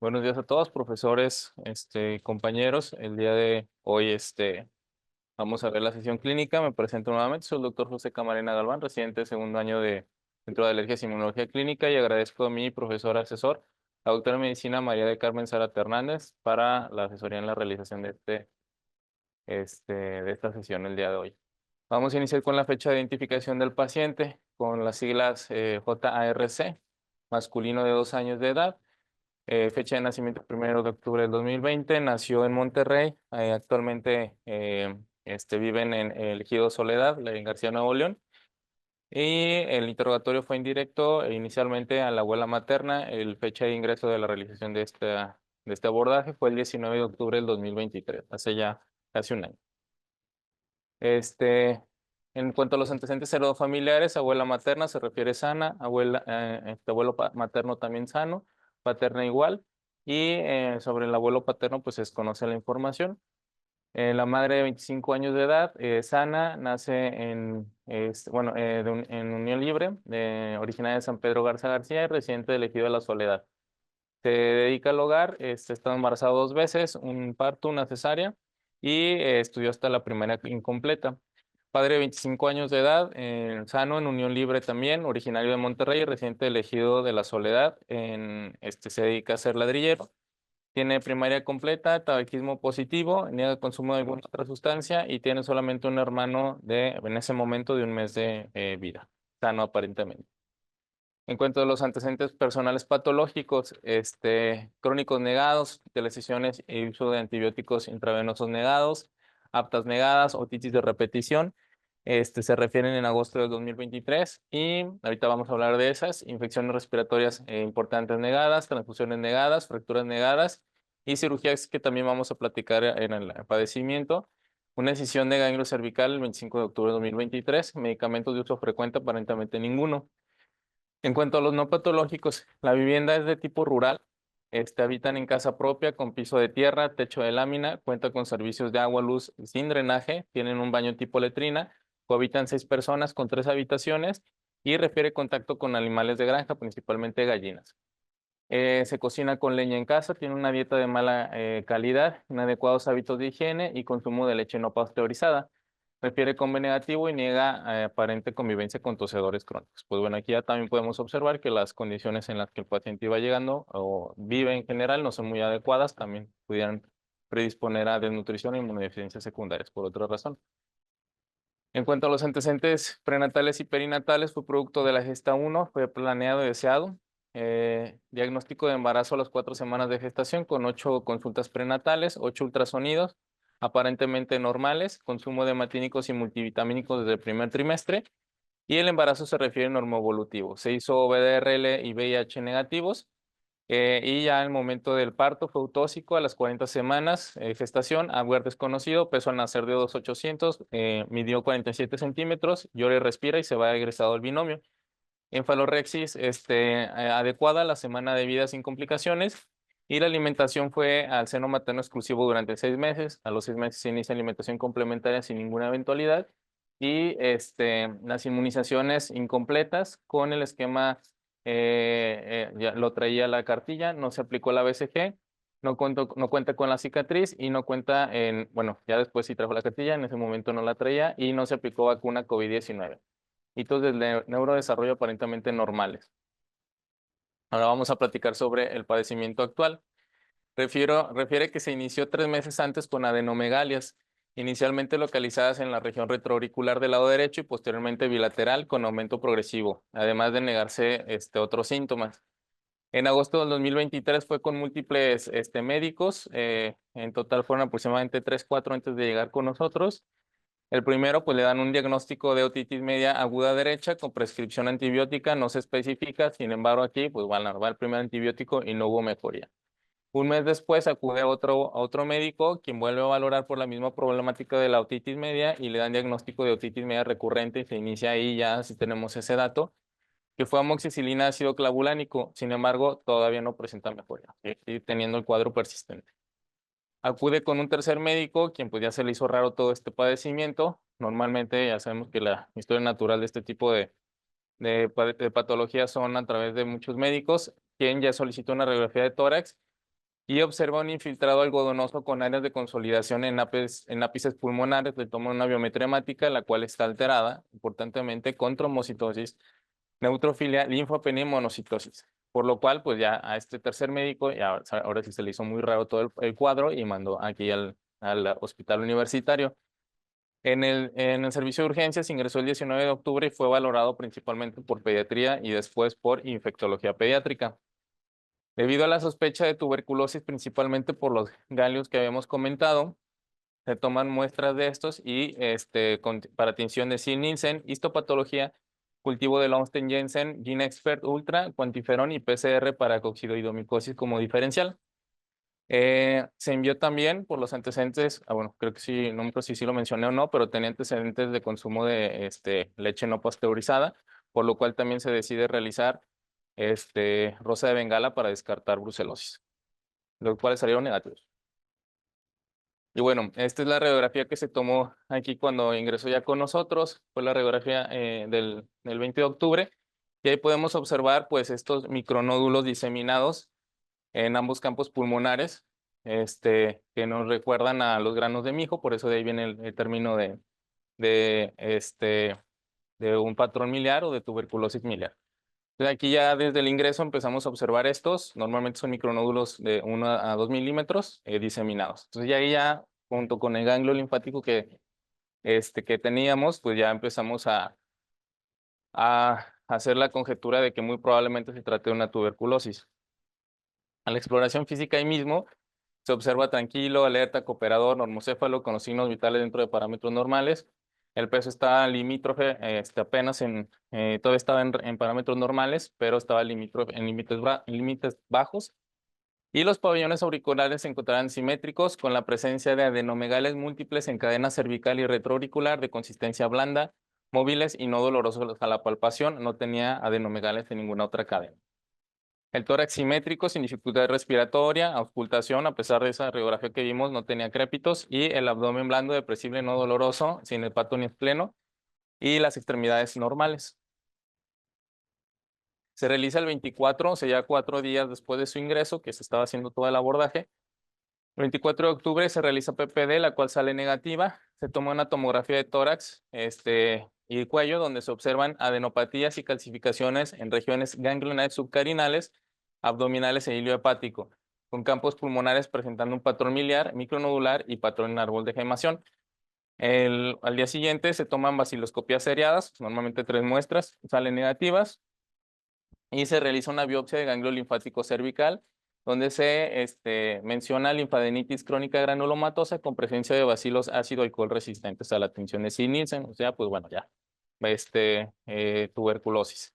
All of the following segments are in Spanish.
Buenos días a todos, profesores, compañeros. El día de hoy, vamos a ver la sesión clínica. Me presento nuevamente. Soy el doctor José Camarena Galván, residente de segundo año de Centro de Alergias y Inmunología Clínica, y agradezco a mi profesor asesor, la doctora de Medicina María de Carmen Zárate Hernández, para la asesoría en la realización de esta sesión el día de hoy. Vamos a iniciar con la fecha de identificación del paciente, con las siglas JARC, masculino de 2 años de edad. Fecha de nacimiento 1 de octubre del 2020, nació en Monterrey, actualmente vive en el Ejido Soledad, en García, Nuevo León, y el interrogatorio fue indirecto inicialmente a la abuela materna. El fecha de ingreso de la realización de este abordaje fue el 19 de octubre del 2023, hace ya casi un año. En cuanto a los antecedentes familiares, abuela materna se refiere sana, abuelo materno también sano, paterna igual, y sobre el abuelo paterno pues se desconoce la información. La madre de 25 años de edad, sana, nace en unión libre, originaria de San Pedro Garza García y residente del Ejido de la Soledad. Se dedica al hogar, está embarazado 2 veces, un parto, una cesárea, y estudió hasta la primaria incompleta. Padre de 25 años de edad, sano, en unión libre también, originario de Monterrey, residente del Ejido de la Soledad, se dedica a ser ladrillero. Tiene primaria completa, tabaquismo positivo, niega el consumo de alguna otra sustancia y tiene solamente un hermano en ese momento de un mes de vida, sano aparentemente. En cuanto a los antecedentes personales patológicos, crónicos negados, telecisiones y uso de antibióticos intravenosos negados, aptas negadas, otitis de repetición, se refieren en agosto del 2023, y ahorita vamos a hablar de esas: infecciones respiratorias importantes negadas, transfusiones negadas, fracturas negadas y cirugías que también vamos a platicar en el padecimiento. Una decisión de ganglio cervical el 25 de octubre de 2023, medicamentos de uso frecuente aparentemente ninguno. En cuanto a los no patológicos, la vivienda es de tipo rural. Habitan en casa propia con piso de tierra, techo de lámina, cuenta con servicios de agua, luz sin drenaje, tienen un baño tipo letrina, cohabitan 6 personas con 3 habitaciones y refiere contacto con animales de granja, principalmente gallinas. Se cocina con leña en casa, tiene una dieta de mala calidad, inadecuados hábitos de higiene y consumo de leche no pasteurizada. Refiere con B negativo y niega aparente convivencia con tosedores crónicos. Pues bueno, aquí ya también podemos observar que las condiciones en las que el paciente iba llegando o vive en general no son muy adecuadas, también pudieran predisponer a desnutrición e inmunodeficiencias secundarias por otra razón. En cuanto a los antecedentes prenatales y perinatales, fue producto de la gesta 1, fue planeado y deseado. Diagnóstico de embarazo a las 4 semanas de gestación con 8 consultas prenatales, 8 ultrasonidos aparentemente normales, consumo de hematínicos y multivitamínicos desde el primer trimestre, y el embarazo se refiere normoevolutivo. Se hizo VDRL y VIH negativos. Y ya en el momento del parto fue autóxico a las 40 semanas, gestación, agüer desconocido, peso al nacer de 2,800, midió 47 centímetros, llora y respira y se va egresado al binomio. Enfalorrexis adecuada, la semana de vida sin complicaciones, y la alimentación fue al seno materno exclusivo durante 6 meses. A los 6 meses se inicia alimentación complementaria sin ninguna eventualidad, y las inmunizaciones incompletas con el esquema, ya lo traía la cartilla, no se aplicó la BCG, no cuenta con la cicatriz y no cuenta bueno, ya después sí trajo la cartilla, en ese momento no la traía, y no se aplicó vacuna COVID-19. Hitos del neurodesarrollo aparentemente normales. Ahora vamos a platicar sobre el padecimiento actual. Refiere que se inició 3 meses antes con adenomegalias, inicialmente localizadas en la región retroauricular del lado derecho y posteriormente bilateral con aumento progresivo, además de negarse otros síntomas. En agosto del 2023 fue con múltiples médicos, en total fueron aproximadamente 3, 4 antes de llegar con nosotros. El primero, pues le dan un diagnóstico de otitis media aguda derecha con prescripción antibiótica, no se especifica. Sin embargo, aquí pues va el primer antibiótico y no hubo mejoría. Un mes después acude a otro médico, quien vuelve a valorar por la misma problemática de la otitis media y le dan diagnóstico de otitis media recurrente, y se inicia ahí ya, si tenemos ese dato, que fue amoxicilina ácido clavulánico. Sin embargo, todavía no presenta mejoría, sigue teniendo el cuadro persistente. Acude con un tercer médico, quien pues ya se le hizo raro todo este padecimiento. Normalmente ya sabemos que la historia natural de este tipo de patologías son a través de muchos médicos, quien ya solicitó una radiografía de tórax y observa un infiltrado algodonoso con áreas de consolidación en ápices pulmonares. Le toma una biometría hemática, la cual está alterada, importantemente, con trombocitosis, neutrofilia, linfopenia y monocitosis. Por lo cual, pues ya a este tercer médico, ya ahora sí se le hizo muy raro todo el cuadro y mandó aquí al hospital universitario. En el servicio de urgencias ingresó el 19 de octubre y fue valorado principalmente por pediatría y después por infectología pediátrica. Debido a la sospecha de tuberculosis, principalmente por los ganglios que habíamos comentado, se toman muestras de estos y para tinción de Nielsen, histopatología, cultivo de Longsten-Jensen, GeneXpert Ultra, cuantiferón y PCR para coccidoidomicosis como diferencial. Se envió también por los antecedentes, bueno, creo que sí, no me acuerdo si sí lo mencioné o no, pero tenía antecedentes de consumo de leche no pasteurizada, por lo cual también se decide realizar rosa de Bengala para descartar brucelosis, los cuales salieron negativos. Y bueno, esta es la radiografía que se tomó aquí cuando ingresó ya con nosotros, fue la radiografía del 20 de octubre, y ahí podemos observar pues estos micronódulos diseminados en ambos campos pulmonares, que nos recuerdan a los granos de mijo, por eso de ahí viene el término de, de un patrón miliar o de tuberculosis miliar. Entonces aquí ya desde el ingreso empezamos a observar estos, normalmente son micronódulos de 1 a 2 milímetros diseminados. Entonces ya ahí ya, junto con el ganglio linfático que teníamos, pues ya empezamos a hacer la conjetura de que muy probablemente se trate de una tuberculosis. A la exploración física ahí mismo se observa tranquilo, alerta, cooperador, normocéfalo, con los signos vitales dentro de parámetros normales. El peso está limítrofe, apenas todavía estaba en parámetros normales, pero estaba limítrofe en límites bajos. Y los pabellones auriculares se encontrarán simétricos con la presencia de adenomegales múltiples en cadena cervical y retroauricular de consistencia blanda, móviles y no dolorosos a la palpación. No tenía adenomegales en ninguna otra cadena. El tórax simétrico sin dificultad respiratoria, auscultación, a pesar de esa radiografía que vimos, no tenía crépitos, y el abdomen blando, depresible, no doloroso, sin hepato ni espleno, y las extremidades normales. Se realiza el 24, o sea, ya 4 días después de su ingreso, que se estaba haciendo todo el abordaje. El 24 de octubre se realiza PPD, la cual sale negativa. Se toma una tomografía de tórax y cuello, donde se observan adenopatías y calcificaciones en regiones ganglionares subcarinales, abdominales e hilio hepático, con campos pulmonares presentando un patrón miliar, micronodular y patrón en árbol de gemación. Al día siguiente se toman vaciloscopías seriadas, normalmente 3 muestras, salen negativas, y se realiza una biopsia de ganglio linfático cervical, donde se menciona linfadenitis crónica granulomatosa con presencia de bacilos ácido alcohol resistentes a la tinción de Nielsen, o sea, pues bueno, ya, tuberculosis,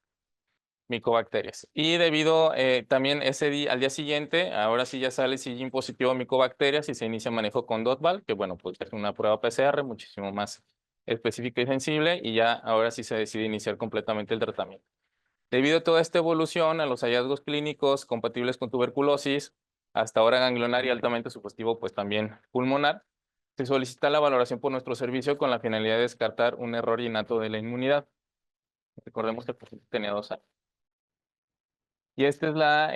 micobacterias. Y debido también al día siguiente, ahora sí ya sale SIGIN positivo a micobacterias y se inicia manejo con DOTBAL, que bueno, pues es una prueba PCR muchísimo más específica y sensible, y ya ahora sí se decide iniciar completamente el tratamiento. Debido a toda esta evolución, a los hallazgos clínicos compatibles con tuberculosis, hasta ahora ganglionar y altamente sugestivo, pues también pulmonar, se solicita la valoración por nuestro servicio con la finalidad de descartar un error innato de la inmunidad. Recordemos que el paciente tenía 2 años. Y esta es la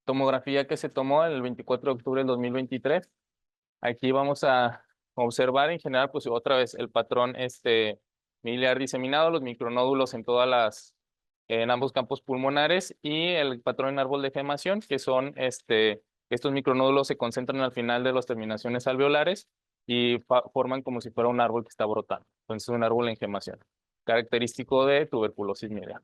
tomografía que se tomó el 24 de octubre del 2023. Aquí vamos a observar en general, pues otra vez el patrón miliar diseminado, los micronódulos en ambos campos pulmonares y el patrón en árbol de gemación, que son estos micronódulos se concentran al final de las terminaciones alveolares y forman como si fuera un árbol que está brotando. Entonces, un árbol en gemación, característico de tuberculosis miliar.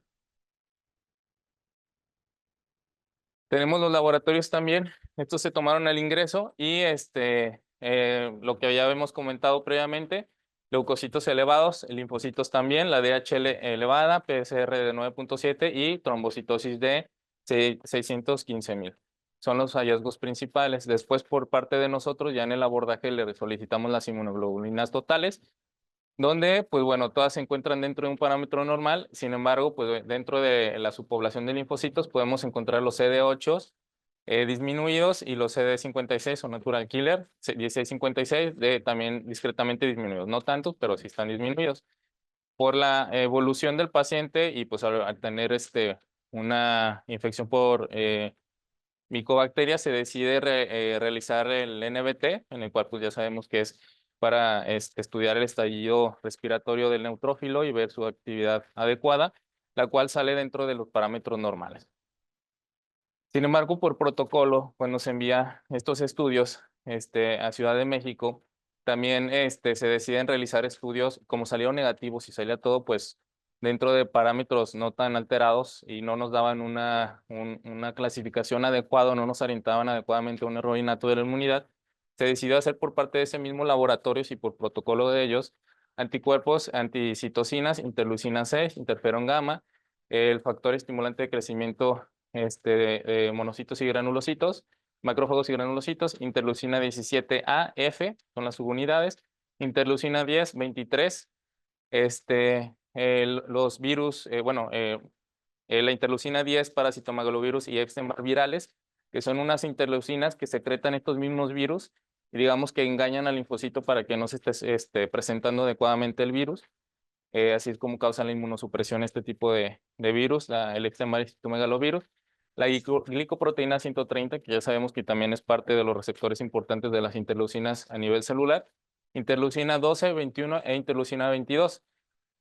Tenemos los laboratorios también. Estos se tomaron al ingreso y lo que ya habíamos comentado previamente, leucocitos elevados, linfocitos también, la DHL elevada, PSR de 9.7 y trombocitosis de 615,000. Son los hallazgos principales. Después, por parte de nosotros, ya en el abordaje le solicitamos las inmunoglobulinas totales, donde, pues bueno, todas se encuentran dentro de un parámetro normal. Sin embargo, pues dentro de la subpoblación de linfocitos podemos encontrar los CD8 disminuidos y los CD56 o natural killer 1656 también discretamente disminuidos, no tantos, pero sí están disminuidos. Por la evolución del paciente y pues al tener una infección por Mycobacteria se decide realizar el NBT, en el cual pues ya sabemos que es para estudiar el estallido respiratorio del neutrófilo y ver su actividad adecuada, la cual sale dentro de los parámetros normales. Sin embargo, por protocolo, cuando se envía estos estudios a Ciudad de México, también se deciden realizar estudios, como salieron negativos y salía todo, pues dentro de parámetros no tan alterados y no nos daban una clasificación adecuada, no nos orientaban adecuadamente a un error innato de la inmunidad, se decidió hacer por parte de ese mismo laboratorio y por protocolo de ellos anticuerpos, anticitocinas, interleucina 6, interferón gamma, el factor estimulante de crecimiento monocitos y granulocitos, macrófagos y granulocitos, interleucina 17A, F, son las subunidades, interleucina 10, 23, los virus, la interleucina 10 para citomegalovirus y Epstein-Barr virales, que son unas interleucinas que secretan estos mismos virus y digamos que engañan al linfocito para que no se esté presentando adecuadamente el virus. Así es como causa la inmunosupresión este tipo de virus, el Epstein-Barr y citomegalovirus. La glicoproteína 130, que ya sabemos que también es parte de los receptores importantes de las interleucinas a nivel celular, interleucina 12, 21 e interleucina 22.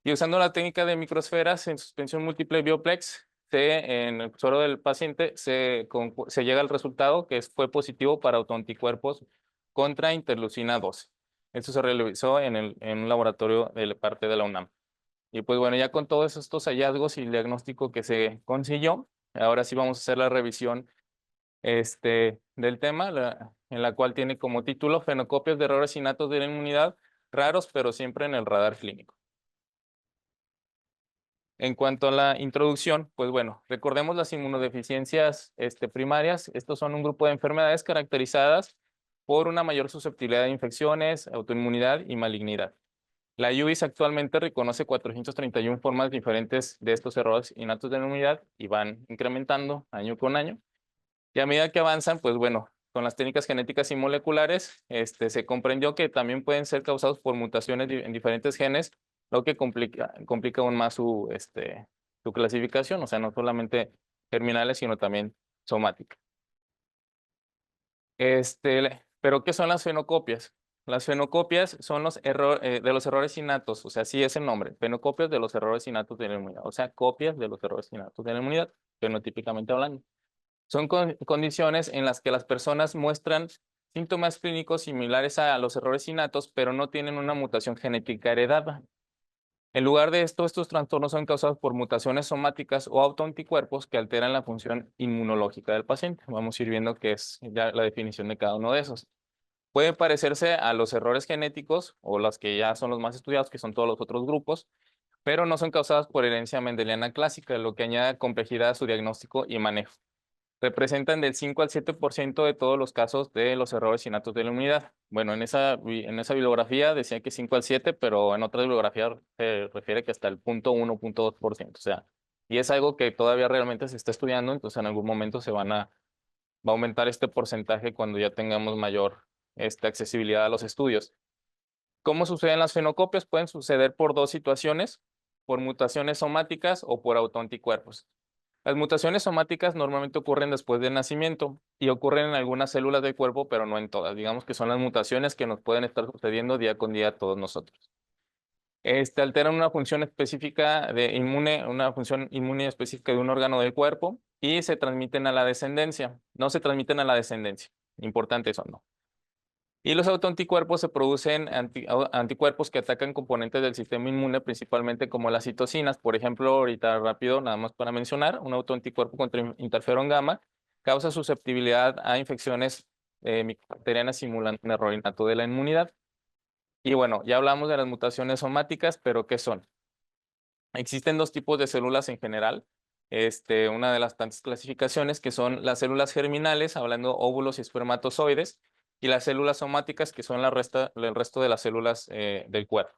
Y usando la técnica de microesferas en suspensión múltiple bioplex, en el suero del paciente se llega al resultado que fue positivo para autoanticuerpos contra interleucina 12. Esto se realizó en un laboratorio de parte de la UNAM. Y pues bueno, ya con todos estos hallazgos y el diagnóstico que se consiguió, ahora sí vamos a hacer la revisión del tema, en la cual tiene como título Fenocopias de errores innatos de la inmunidad, raros pero siempre en el radar clínico. En cuanto a la introducción, pues bueno, recordemos las inmunodeficiencias primarias. Estos son un grupo de enfermedades caracterizadas por una mayor susceptibilidad de infecciones, autoinmunidad y malignidad. La UIS actualmente reconoce 431 formas diferentes de estos errores innatos de la inmunidad y van incrementando año con año. Y a medida que avanzan, pues bueno, con las técnicas genéticas y moleculares, se comprendió que también pueden ser causados por mutaciones en diferentes genes, lo que complica aún más su clasificación, o sea, no solamente germinales, sino también somáticas. Pero ¿qué son las fenocopias? Las fenocopias son de los errores innatos, o sea, sí es el nombre, fenocopias de los errores innatos de la inmunidad, o sea, copias de los errores innatos de la inmunidad, fenotípicamente hablando. Son condiciones en las que las personas muestran síntomas clínicos similares a los errores innatos, pero no tienen una mutación genética heredada. En lugar de esto, estos trastornos son causados por mutaciones somáticas o autoanticuerpos que alteran la función inmunológica del paciente. Vamos a ir viendo qué es ya la definición de cada uno de esos. Pueden parecerse a los errores genéticos o los que ya son los más estudiados, que son todos los otros grupos, pero no son causados por herencia mendeliana clásica, lo que añade complejidad a su diagnóstico y manejo. Representan del 5 al 7% de todos los casos de los errores innatos de la inmunidad. Bueno, en esa bibliografía decía que 5 al 7, pero en otra bibliografía se refiere que hasta el 0.1, 0.2%. O sea, y es algo que todavía realmente se está estudiando, entonces en algún momento va a aumentar este porcentaje cuando ya tengamos mayor accesibilidad a los estudios. ¿Cómo suceden las fenocopias? Pueden suceder por dos situaciones, por mutaciones somáticas o por autoanticuerpos. Las mutaciones somáticas normalmente ocurren después del nacimiento y ocurren en algunas células del cuerpo, pero no en todas. Digamos que son las mutaciones que nos pueden estar sucediendo día con día a todos nosotros. Alteran una función específica una función inmune específica de un órgano del cuerpo y se transmiten a la descendencia. No se transmiten a la descendencia. Importante eso, ¿no? Y los autoanticuerpos se producen anticuerpos que atacan componentes del sistema inmune, principalmente como las citocinas. Por ejemplo, ahorita rápido, nada más para mencionar, un autoanticuerpo contra interferón gamma causa susceptibilidad a infecciones micobacterianas simulando un error innato de la inmunidad. Y bueno, ya hablamos de las mutaciones somáticas, pero ¿qué son? Existen dos tipos de células en general. Una de las tantas clasificaciones que son las células germinales, hablando óvulos y espermatozoides, y las células somáticas, que son el resto de las células del cuerpo.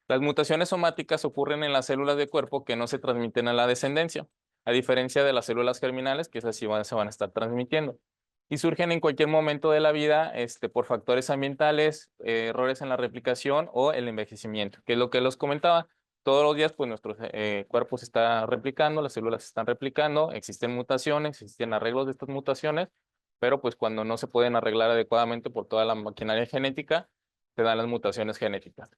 Las mutaciones somáticas ocurren en las células del cuerpo que no se transmiten a la descendencia, a diferencia de las células germinales, que esas sí se van a estar transmitiendo. Y surgen en cualquier momento de la vida por factores ambientales, errores en la replicación o el envejecimiento, que es lo que les comentaba. todos los días pues nuestro cuerpo se está replicando, las células se están replicando, existen mutaciones, existen arreglos de estas mutaciones, pero pues cuando no se pueden arreglar adecuadamente por toda la maquinaria genética, se dan las mutaciones genéticas.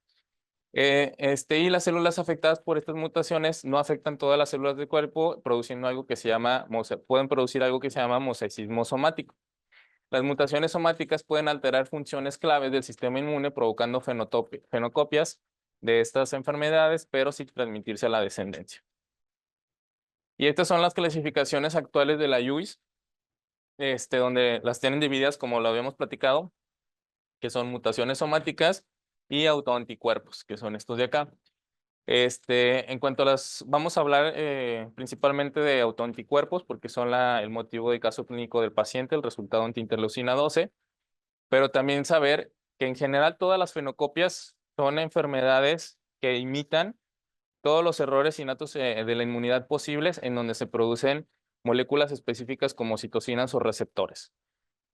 Y las células afectadas por estas mutaciones no afectan todas las células del cuerpo, produciendo algo que se llama, pueden producir algo que se llama mosaicismo somático. Las mutaciones somáticas pueden alterar funciones claves del sistema inmune, provocando fenocopias de estas enfermedades, pero sin transmitirse a la descendencia. Y estas son las clasificaciones actuales de la UIS, donde las tienen divididas, como lo habíamos platicado, que son mutaciones somáticas y autoanticuerpos, que son estos de acá. En cuanto a vamos a hablar principalmente de autoanticuerpos, porque son el motivo de caso clínico del paciente, el resultado antiinterleucina 12, pero también saber que en general todas las fenocopias son enfermedades que imitan todos los errores innatos de la inmunidad posibles en donde se producen moléculas específicas como citocinas o receptores.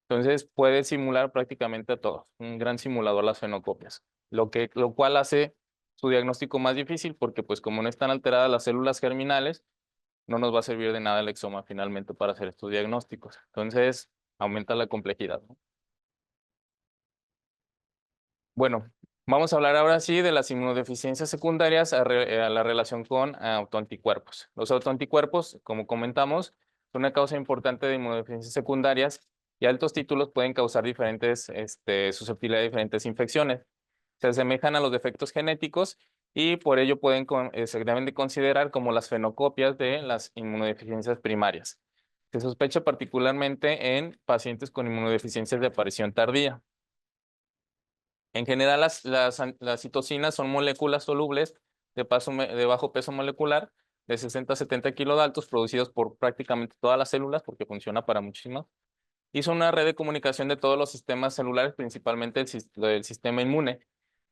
Entonces puede simular prácticamente a todos, un gran simulador las fenocopias, lo cual hace su diagnóstico más difícil porque pues como no están alteradas las células germinales, no nos va a servir de nada el exoma finalmente para hacer estos diagnósticos. Entonces aumenta la complejidad, ¿no? Bueno, vamos a hablar ahora sí de las inmunodeficiencias secundarias a la relación con autoanticuerpos. Los autoanticuerpos, como comentamos, son una causa importante de inmunodeficiencias secundarias y altos títulos pueden causar diferentes susceptibilidad a diferentes infecciones. Se asemejan a los defectos genéticos y por ello se deben de considerar como las fenocopias de las inmunodeficiencias primarias. Se sospecha particularmente en pacientes con inmunodeficiencias de aparición tardía. En general, las citocinas son moléculas solubles de bajo peso molecular, de 60 a 70 kilodaltos, producidos por prácticamente todas las células, porque funciona para muchísimas. Y son una red de comunicación de todos los sistemas celulares, principalmente el sistema inmune.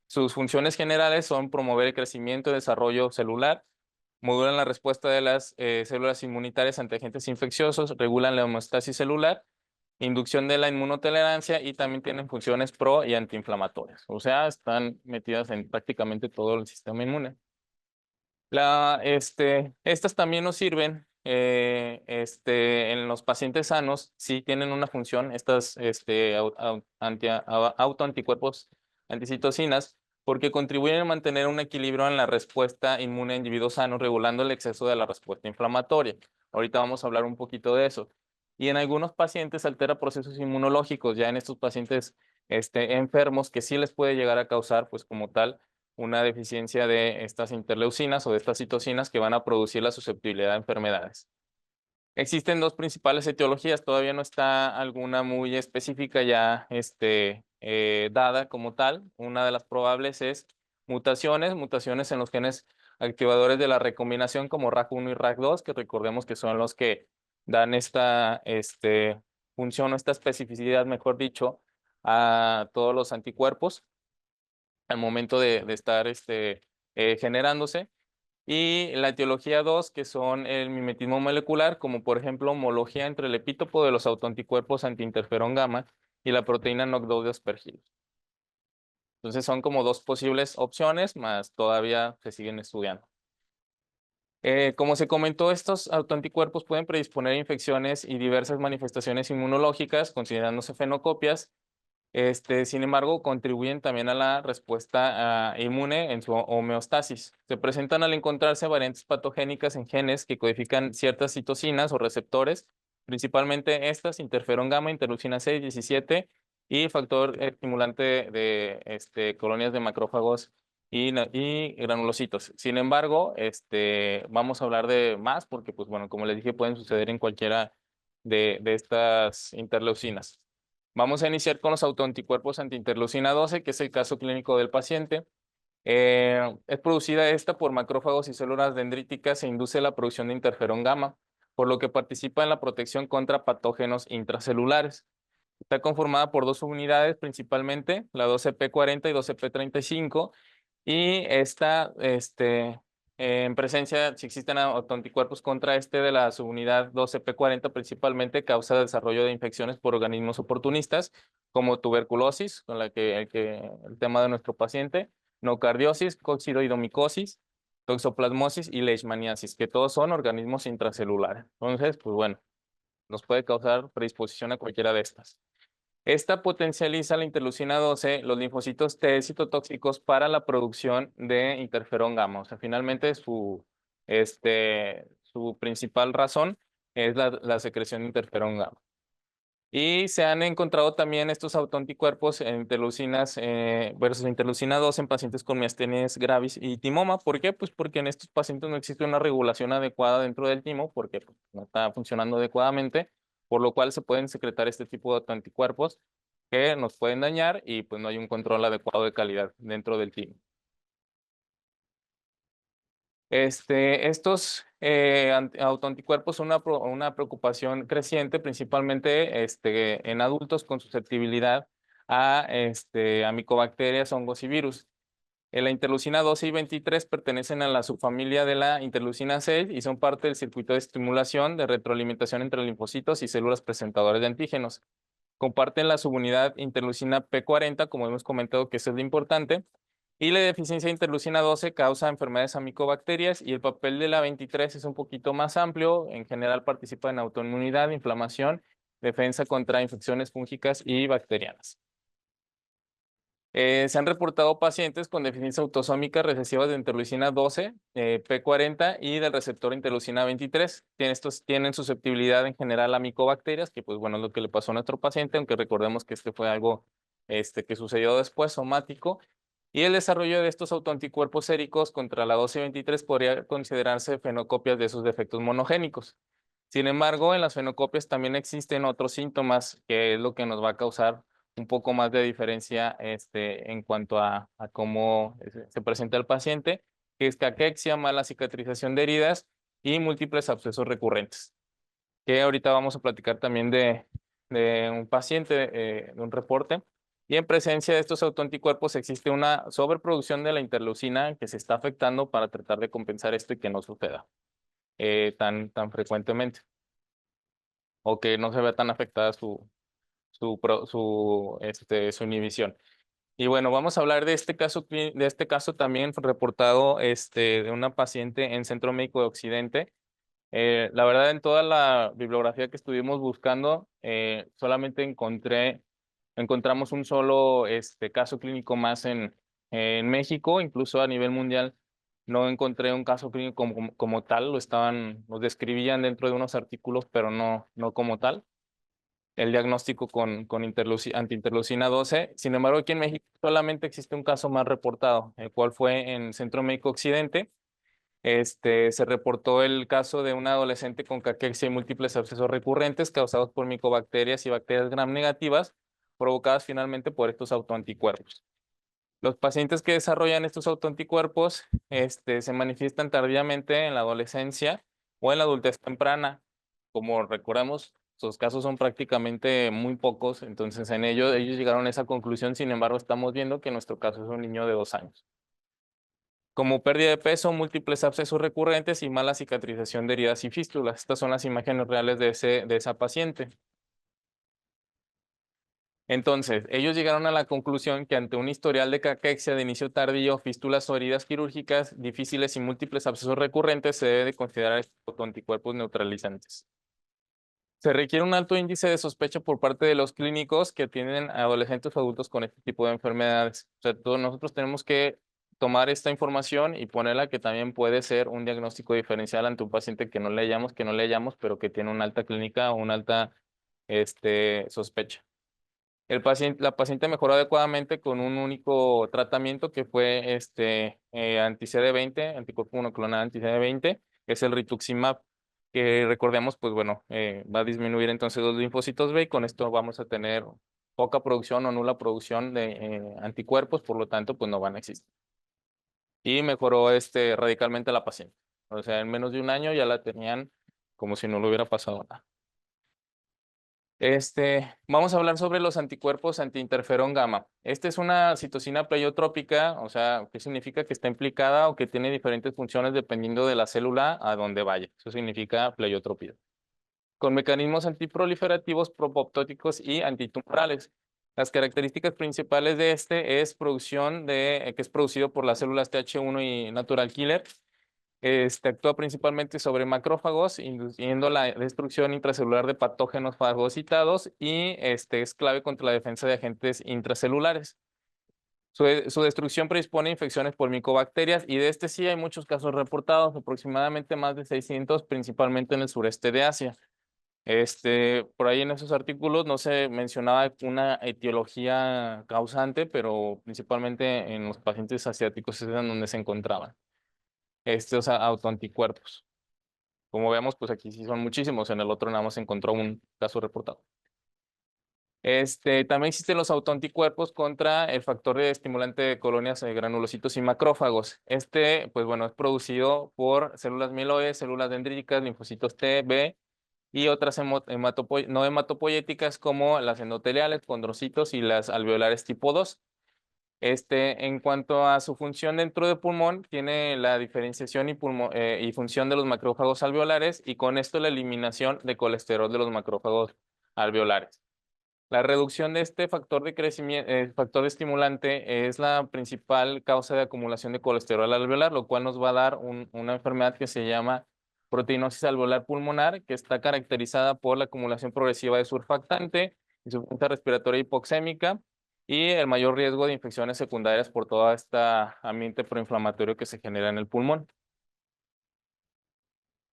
Sus funciones generales son promover el crecimiento y desarrollo celular, modulan la respuesta de las células inmunitarias ante agentes infecciosos, regulan la homeostasis celular, inducción de la inmunotolerancia y también tienen funciones pro y antiinflamatorias. O sea, están metidas en prácticamente todo el sistema inmune. Estas también nos sirven en los pacientes sanos, sí tienen una función, estas autoanticuerpos anticitocinas, porque contribuyen a mantener un equilibrio en la respuesta inmune en individuos sanos, regulando el exceso de la respuesta inflamatoria. Ahorita vamos a hablar un poquito de eso. Y en algunos pacientes altera procesos inmunológicos, ya en estos pacientes enfermos, que sí les puede llegar a causar, pues como tal, una deficiencia de estas interleucinas o de estas citocinas que van a producir la susceptibilidad a enfermedades. Existen dos principales etiologías, todavía no está alguna muy específica ya dada como tal. Una de las probables es mutaciones en los genes activadores de la recombinación como RAG1 y RAG2, que recordemos que son los que dan esta función o esta especificidad, mejor dicho, a todos los anticuerpos al momento de estar generándose. Y la etiología 2, que son el mimetismo molecular, como por ejemplo homología entre el epítopo de los autoanticuerpos antiinterferón gamma y la proteína NOC2 de aspergillus. Entonces son como dos posibles opciones, más todavía se siguen estudiando. Como se comentó, estos autoanticuerpos pueden predisponer a infecciones y diversas manifestaciones inmunológicas, considerándose fenocopias. Sin embargo, contribuyen también a la respuesta inmune en su homeostasis. Se presentan al encontrarse variantes patogénicas en genes que codifican ciertas citocinas o receptores, principalmente estas, interferón gamma, interleucina 6, 17 y factor estimulante de colonias de macrófagos y granulocitos. Sin embargo, vamos a hablar de más porque, pues bueno, como les dije, pueden suceder en cualquiera de estas interleucinas. Vamos a iniciar con los autoanticuerpos antiinterleucina 12, que es el caso clínico del paciente. Es producida esta por macrófagos y células dendríticas e induce la producción de interferón gamma, por lo que participa en la protección contra patógenos intracelulares. Está conformada por dos unidades principalmente, la 12P40 y 12P35, y esta, en presencia, si existen autoanticuerpos contra de la subunidad 12P40, principalmente causa desarrollo de infecciones por organismos oportunistas, como tuberculosis, con el tema de nuestro paciente, nocardiosis, coccidoidomicosis, toxoplasmosis y leishmaniasis, que todos son organismos intracelulares. Entonces, pues bueno, nos puede causar predisposición a cualquiera de estas. Esta potencializa la interleucina 12, los linfocitos T citotóxicos para la producción de interferón gamma. O sea, finalmente su principal razón es la secreción de interferón gamma. Y se han encontrado también estos autoanticuerpos en interleucinas versus interleucina 2 en pacientes con miastenias gravis y timoma. ¿Por qué? Pues porque en estos pacientes no existe una regulación adecuada dentro del timo, porque pues, no está funcionando adecuadamente, por lo cual se pueden secretar este tipo de autoanticuerpos que nos pueden dañar y pues no hay un control adecuado de calidad dentro del timo. Estos autoanticuerpos son una preocupación creciente, principalmente en adultos con susceptibilidad a micobacterias, hongos y virus. La interleucina 12 y 23 pertenecen a la subfamilia de la interleucina 6 y son parte del circuito de estimulación de retroalimentación entre linfocitos y células presentadoras de antígenos. Comparten la subunidad interleucina P40, como hemos comentado que eso es lo importante, y la deficiencia de interleucina 12 causa enfermedades a micobacterias y el papel de la 23 es un poquito más amplio. En general participa en autoinmunidad, inflamación, defensa contra infecciones fúngicas y bacterianas. Se han reportado pacientes con deficiencia autosómica recesiva de interleucina 12, P40 y del receptor interleucina 23. Estos tienen susceptibilidad en general a micobacterias, que pues bueno es lo que le pasó a nuestro paciente, aunque recordemos que este fue algo que sucedió después, somático. Y el desarrollo de estos autoanticuerpos séricos contra la 12 y 23 podría considerarse fenocopias de esos defectos monogénicos. Sin embargo, en las fenocopias también existen otros síntomas, que es lo que nos va a causar un poco más de diferencia en cuanto a cómo se presenta el paciente, que es caquexia, mala cicatrización de heridas y múltiples abscesos recurrentes. Que ahorita vamos a platicar también de un paciente, de un reporte. Y en presencia de estos autoanticuerpos existe una sobreproducción de la interleucina que se está afectando para tratar de compensar esto y que no suceda tan frecuentemente, o que no se vea tan afectada su inhibición. Y bueno, vamos a hablar de este caso también reportado de una paciente en Centro Médico de Occidente. La verdad, en toda la bibliografía que estuvimos buscando, solamente encontramos un solo caso clínico más en México, incluso a nivel mundial no encontré un caso clínico como tal, lo describían dentro de unos artículos, pero no como tal el diagnóstico con antiinterleucina 12. Sin embargo, aquí en México solamente existe un caso más reportado, el cual fue en Centro Médico Occidente. Se reportó el caso de una adolescente con caquexia y múltiples abscesos recurrentes causados por micobacterias y bacterias gram negativas, provocadas finalmente por estos autoanticuerpos. Los pacientes que desarrollan estos autoanticuerpos se manifiestan tardíamente en la adolescencia o en la adultez temprana. Como recordamos, sus casos son prácticamente muy pocos, entonces en ellos llegaron a esa conclusión. Sin embargo, estamos viendo que nuestro caso es un niño de 2 años. Como pérdida de peso, múltiples abscesos recurrentes y mala cicatrización de heridas y fístulas. Estas son las imágenes reales de esa paciente. Entonces, ellos llegaron a la conclusión que ante un historial de caquexia de inicio tardío, fístulas o heridas quirúrgicas difíciles y múltiples abscesos recurrentes, se debe de considerar estos anticuerpos neutralizantes. Se requiere un alto índice de sospecha por parte de los clínicos que tienen adolescentes o adultos con este tipo de enfermedades. O sea, todos nosotros tenemos que tomar esta información y ponerla, que también puede ser un diagnóstico diferencial ante un paciente que no le hayamos, pero que tiene una alta clínica o una alta sospecha. La paciente mejoró adecuadamente con un único tratamiento que fue anti-CD20, anticuerpo monoclonal anti-CD20, que es el rituximab, que recordemos, pues bueno, va a disminuir entonces los linfocitos B y con esto vamos a tener poca producción o nula producción de anticuerpos, por lo tanto, pues no van a existir. Y mejoró radicalmente la paciente. O sea, en menos de un año ya la tenían como si no le hubiera pasado nada. Vamos a hablar sobre los anticuerpos antiinterferón gamma. Esta es una citocina pleiotrópica, o sea, ¿qué significa? Que está implicada o que tiene diferentes funciones dependiendo de la célula a donde vaya. Eso significa pleiotropía. Con mecanismos antiproliferativos, propoptóticos y antitumorales. Las características principales de es producción que es producido por las células TH1 y natural killer, Actúa principalmente sobre macrófagos, induciendo la destrucción intracelular de patógenos fagocitados y es clave contra la defensa de agentes intracelulares. Su destrucción predispone a infecciones por micobacterias y de sí hay muchos casos reportados, aproximadamente más de 600, principalmente en el sureste de Asia. Por ahí en esos artículos no se mencionaba una etiología causante, pero principalmente en los pacientes asiáticos es en donde se encontraban. O sea, autoanticuerpos. Como vemos, pues aquí sí son muchísimos, en el otro nada más se encontró un caso reportado. También existen los autoanticuerpos contra el factor de estimulante de colonias de granulocitos y macrófagos. Pues bueno, es producido por células mieloides, células dendríticas, linfocitos T, B y otras no hematopoyéticas como las endoteliales, condrocitos y las alveolares tipo 2. En cuanto a su función dentro del pulmón, tiene la diferenciación y función de los macrófagos alveolares y con esto la eliminación de colesterol de los macrófagos alveolares. La reducción de este factor de crecimiento, factor de estimulante, es la principal causa de acumulación de colesterol alveolar, lo cual nos va a dar una enfermedad que se llama proteinosis alveolar pulmonar, que está caracterizada por la acumulación progresiva de surfactante, insuficiencia respiratoria hipoxémica y el mayor riesgo de infecciones secundarias por todo este ambiente proinflamatorio que se genera en el pulmón.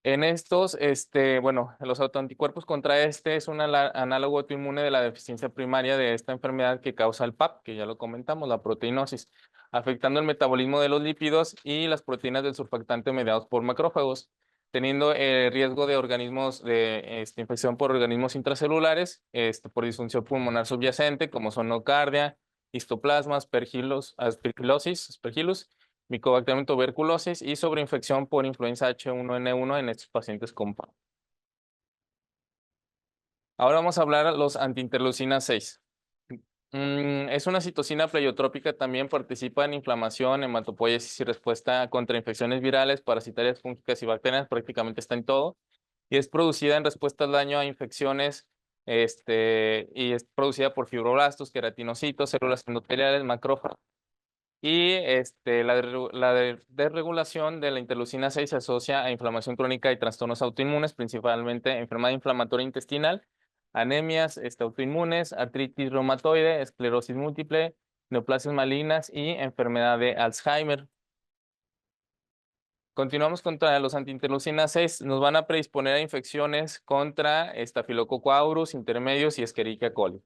En estos, bueno, los autoanticuerpos contra es un análogo autoinmune de la deficiencia primaria de esta enfermedad que causa el PAP, que ya lo comentamos, la proteinosis, afectando el metabolismo de los lípidos y las proteínas del surfactante mediados por macrófagos, teniendo riesgo de organismos de infección por organismos intracelulares, por disfunción pulmonar subyacente, como son nocardia, histoplasma, aspergilosis, Mycobacterium tuberculosis y sobreinfección por influenza H1N1 en estos pacientes con PAP. Ahora vamos a hablar de los antiinterleucina 6. Es una citocina pleiotrópica, también participa en inflamación, hematopoiesis y respuesta contra infecciones virales, parasitarias, fúngicas y bacterianas, prácticamente está en todo. Y es producida en respuesta al daño a infecciones, y es producida por fibroblastos, queratinocitos, células endoteliales, macrófagos. Y la desregulación de la interleucina 6 se asocia a inflamación crónica y trastornos autoinmunes, principalmente enfermedad inflamatoria intestinal, anemias autoinmunes, artritis reumatoide, esclerosis múltiple, neoplasias malignas y enfermedad de Alzheimer. Continuamos contra los antiinterleucina 6. Nos van a predisponer a infecciones contra Staphylococcus aureus, intermedios y Escherichia coli.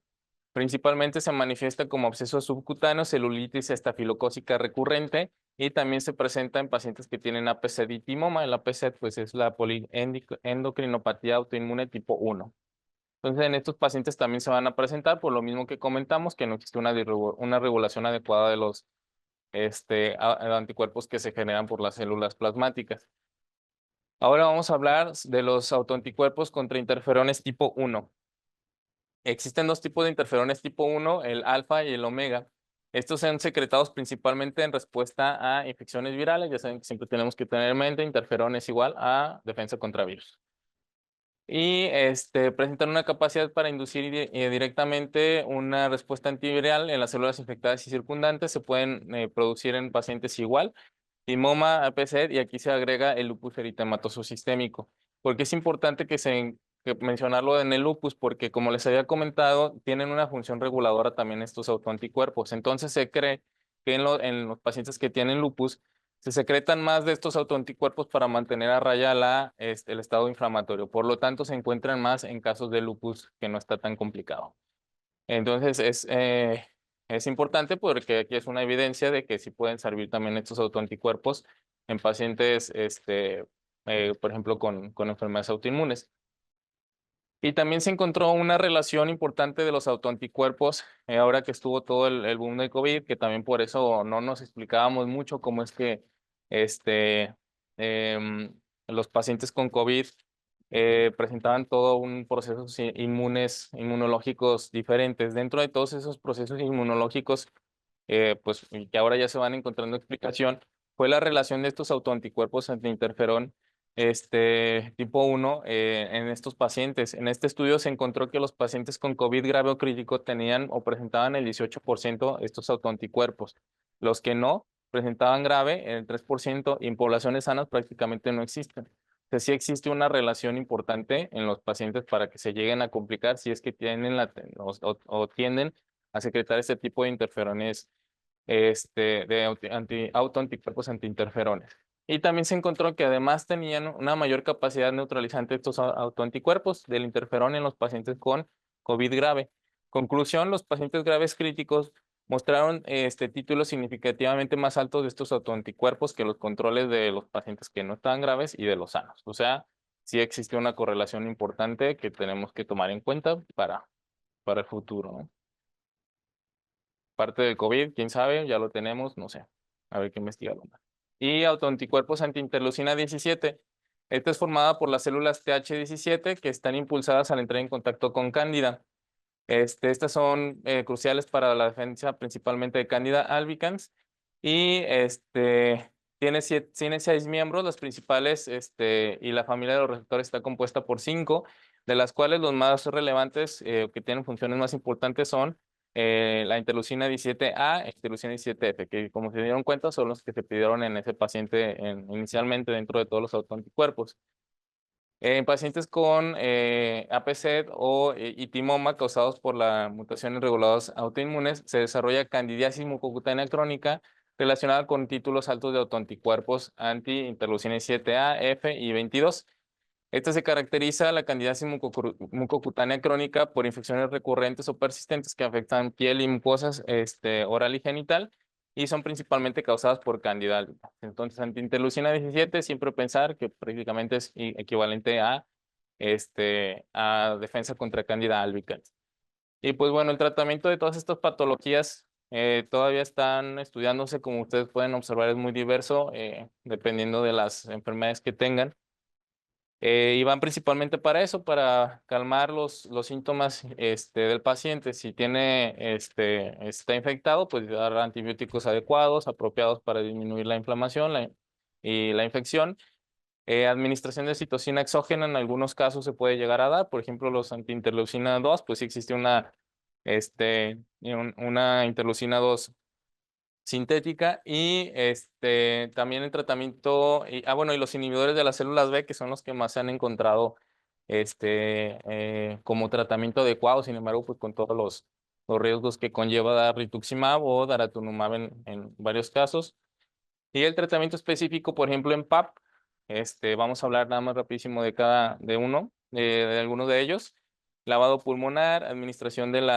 Principalmente se manifiesta como absceso subcutáneo, celulitis estafilocócica recurrente y también se presenta en pacientes que tienen APC y timoma. El APC pues, es la poliendocrinopatía autoinmune tipo 1. Entonces, en estos pacientes también se van a presentar por lo mismo que comentamos, que no existe una regulación adecuada de los anticuerpos que se generan por las células plasmáticas. Ahora vamos a hablar de los autoanticuerpos contra interferones tipo 1. Existen dos tipos de interferones tipo 1, el alfa y el omega. Estos son secretados principalmente en respuesta a infecciones virales. Ya saben que siempre tenemos que tener en mente, interferón es igual a defensa contra virus. Y presentan una capacidad para inducir directamente una respuesta antiviral en las células infectadas y circundantes. Se pueden producir en pacientes igual, timoma, APC, y aquí se agrega el lupus eritematoso sistémico. Porque es importante que mencionarlo en el lupus, porque como les había comentado, tienen una función reguladora también estos autoanticuerpos. Entonces se cree que en los pacientes que tienen lupus, se secretan más de estos autoanticuerpos para mantener a raya el estado inflamatorio. Por lo tanto, se encuentran más en casos de lupus que no está tan complicado. Entonces, es importante porque aquí es una evidencia de que sí pueden servir también estos autoanticuerpos en pacientes, por ejemplo, con enfermedades autoinmunes. Y también se encontró una relación importante de los autoanticuerpos, ahora que estuvo todo el boom de COVID, que también por eso no nos explicábamos mucho cómo es que em, los pacientes con COVID presentaban todo un procesos inmunológicos diferentes. Dentro de todos esos procesos inmunológicos, pues que ahora ya se van encontrando explicación, fue la relación de estos autoanticuerpos antiinterferón tipo 1 en estos pacientes. En este estudio se encontró que los pacientes con COVID grave o crítico tenían o presentaban el 18% estos autoanticuerpos. Los que no presentaban grave, el 3%, y en poblaciones sanas prácticamente no existen. O sea, sí existe una relación importante en los pacientes para que se lleguen a complicar si es que tienen o tienden a secretar este tipo de interferones, de autoanticuerpos antiinterferones. Y también se encontró que además tenían una mayor capacidad neutralizante estos autoanticuerpos del interferón en los pacientes con COVID grave. Conclusión, los pacientes graves críticos mostraron títulos significativamente más altos de estos autoanticuerpos que los controles de los pacientes que no estaban graves y de los sanos. O sea, sí existe una correlación importante que tenemos que tomar en cuenta para el futuro, ¿no? Parte del COVID, quién sabe, ya lo tenemos, no sé. A ver qué investigarlo más. Y autoanticuerpos antiinterleucina 17. Esta es formada por las células TH17 que están impulsadas al entrar en contacto con Cándida. Estas son cruciales para la defensa principalmente de Candida albicans y tiene 6 miembros, las principales, y la familia de los receptores está compuesta por 5, de las cuales los más relevantes que tienen funciones más importantes son la interleucina 17A, interleucina 17F, que como se dieron cuenta son los que se pidieron en ese paciente inicialmente dentro de todos los autoanticuerpos. En pacientes con APC o itimoma causados por la mutación en regulados autoinmunes, se desarrolla candidiasis mucocutánea crónica relacionada con títulos altos de autoanticuerpos anti-interleucina 7A, F y 22. Esta se caracteriza la candidiasis mucocutánea crónica por infecciones recurrentes o persistentes que afectan piel y mucosas oral y genital y son principalmente causadas por Candida albicans. Entonces, antiinterleucina 17, siempre pensar que prácticamente es equivalente a defensa contra Candida albicans. Y pues bueno, el tratamiento de todas estas patologías todavía están estudiándose, como ustedes pueden observar, es muy diverso, dependiendo de las enfermedades que tengan. Y van principalmente para eso, para calmar los síntomas del paciente. Si está infectado, pues dar antibióticos adecuados, apropiados para disminuir la inflamación y la infección. Administración de citocina exógena en algunos casos se puede llegar a dar. Por ejemplo, los antiinterleucina 2, pues sí existe una interleucina 2 sintética y también el tratamiento, bueno, y los inhibidores de las células B, que son los que más se han encontrado como tratamiento adecuado, sin embargo, pues con todos los riesgos que conlleva dar rituximab o daratumumab en varios casos. Y el tratamiento específico, por ejemplo, en PAP, vamos a hablar nada más rapidísimo de uno, de alguno de ellos. Lavado pulmonar, administración del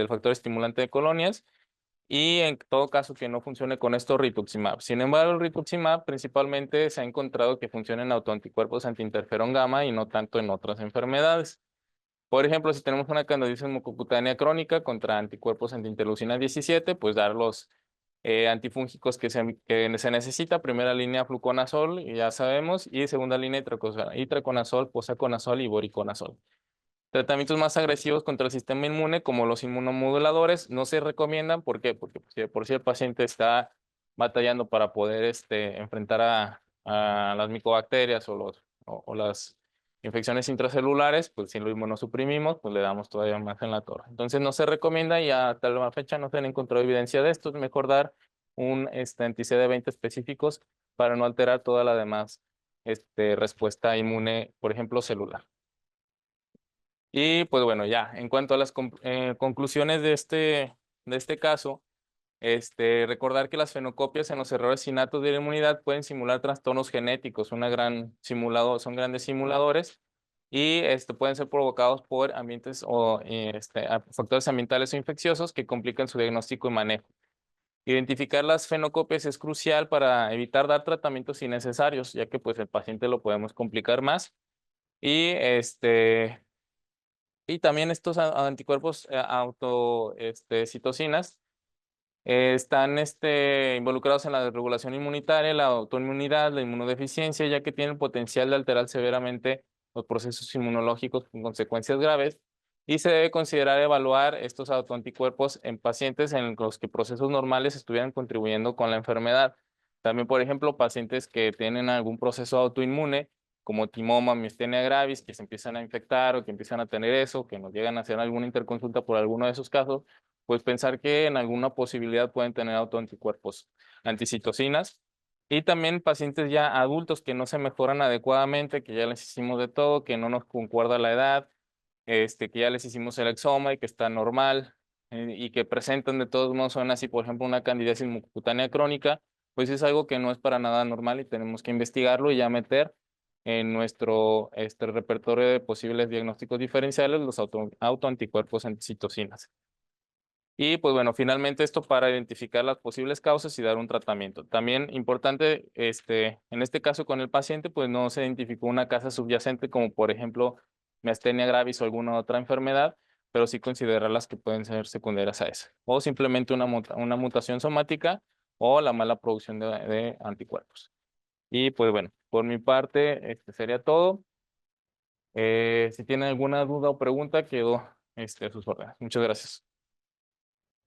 factor estimulante de colonias, y en todo caso que no funcione con esto rituximab. Sin embargo, el rituximab principalmente se ha encontrado que funciona en autoanticuerpos antiinterferón gamma y no tanto en otras enfermedades. Por ejemplo, si tenemos una candidiasis mucocutánea crónica contra anticuerpos antiinterleucina 17, pues dar los antifúngicos que se necesita. Primera línea fluconazol, ya sabemos, y segunda línea itraconazol, posaconazol y voriconazol. Tratamientos más agresivos contra el sistema inmune, como los inmunomoduladores, no se recomiendan. ¿Por qué? Porque por si el paciente está batallando para poder enfrentar a las micobacterias o las infecciones intracelulares, pues si lo inmunosuprimimos, pues le damos todavía más en la torre. Entonces no se recomienda y hasta la fecha no se han encontrado evidencia de esto. Es mejor dar un anti-CD20 específicos para no alterar toda la demás respuesta inmune, por ejemplo, celular. Y pues bueno, ya, en cuanto a las conclusiones de este caso, recordar que las fenocopias en los errores innatos de la inmunidad pueden simular trastornos genéticos, son grandes simuladores y pueden ser provocados por ambientes o factores ambientales o infecciosos que complican su diagnóstico y manejo. Identificar las fenocopias es crucial para evitar dar tratamientos innecesarios, ya que pues el paciente lo podemos complicar más. Y también estos anticuerpos citocinas están involucrados en la regulación inmunitaria, la autoinmunidad, la inmunodeficiencia, ya que tienen potencial de alterar severamente los procesos inmunológicos con consecuencias graves. Y se debe considerar evaluar estos autoanticuerpos en pacientes en los que procesos normales estuvieran contribuyendo con la enfermedad. También, por ejemplo, pacientes que tienen algún proceso autoinmune como timoma, miastenia gravis, que se empiezan a infectar o que empiezan a tener eso, que nos llegan a hacer alguna interconsulta por alguno de esos casos, pues pensar que en alguna posibilidad pueden tener autoanticuerpos anticitocinas. Y también pacientes ya adultos que no se mejoran adecuadamente, que ya les hicimos de todo, que no nos concuerda la edad, que ya les hicimos el exoma y que está normal, y que presentan de todos modos son así, por ejemplo, una candidiasis mucocutánea crónica, pues es algo que no es para nada normal y tenemos que investigarlo y ya meter en nuestro repertorio de posibles diagnósticos diferenciales los autoanticuerpos anticitocinas. Y pues bueno, finalmente esto para identificar las posibles causas y dar un tratamiento. También importante, en este caso con el paciente, pues no se identificó una causa subyacente como por ejemplo miastenia gravis o alguna otra enfermedad, pero sí considerar las que pueden ser secundarias a esa. O simplemente una mutación somática o la mala producción de anticuerpos. Y pues bueno, por mi parte, sería todo. Si tienen alguna duda o pregunta, quedo a sus órdenes. Muchas gracias.